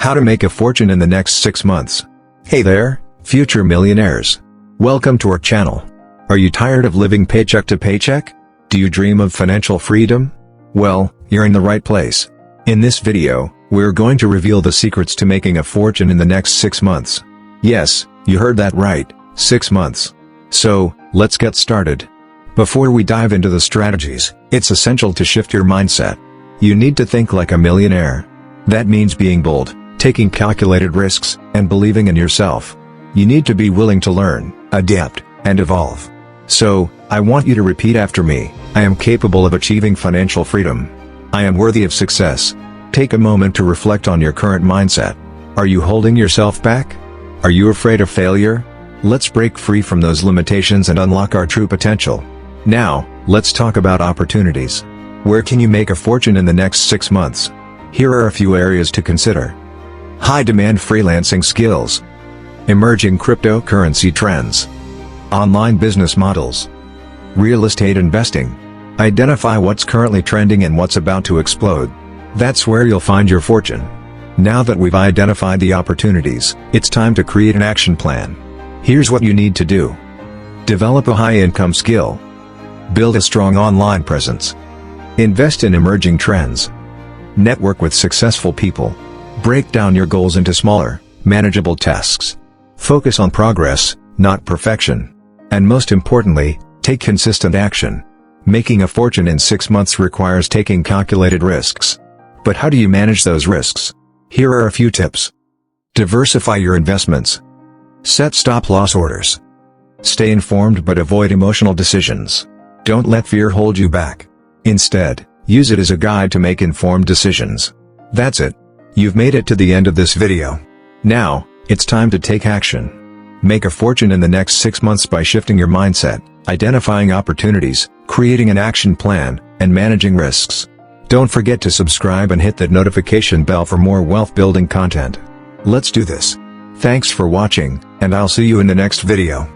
How to make a fortune in the next 6 months. Hey there, future millionaires. Welcome to our channel. Are you tired of living paycheck to paycheck? Do you dream of financial freedom? Well, you're in the right place. In this video, we're going to reveal the secrets to making a fortune in the next 6 months. Yes, you heard that right, 6 months. So, let's get started. Before we dive into the strategies, it's essential to shift your mindset. You need to think like a millionaire. That means being bold, taking calculated risks, and believing in yourself. You need to be willing to learn, adapt, and evolve. So, I want you to repeat after me. I am capable of achieving financial freedom. I am worthy of success. Take a moment to reflect on your current mindset. Are you holding yourself back? Are you afraid of failure? Let's break free from those limitations and unlock our true potential. Now, let's talk about opportunities. Where can you make a fortune in the next 6 months? Here are a few areas to consider. High-demand freelancing skills. Emerging cryptocurrency trends. Online business models. Real estate investing. Identify what's currently trending and what's about to explode. That's where you'll find your fortune. Now that we've identified the opportunities, it's time to create an action plan. Here's what you need to do. Develop a high-income skill. Build a strong online presence. Invest in emerging trends. Network with successful people. Break down your goals into smaller, manageable tasks. Focus on progress, not perfection. And most importantly, take consistent action. Making a fortune in 6 months requires taking calculated risks. But how do you manage those risks? Here are a few tips. Diversify your investments. Set stop-loss orders. Stay informed but avoid emotional decisions. Don't let fear hold you back. Instead, use it as a guide to make informed decisions. That's it. You've made it to the end of this video. Now, it's time to take action. Make a fortune in the next 6 months by shifting your mindset, identifying opportunities, creating an action plan, and managing risks. Don't forget to subscribe and hit that notification bell for more wealth-building content. Let's do this. Thanks for watching, and I'll see you in the next video.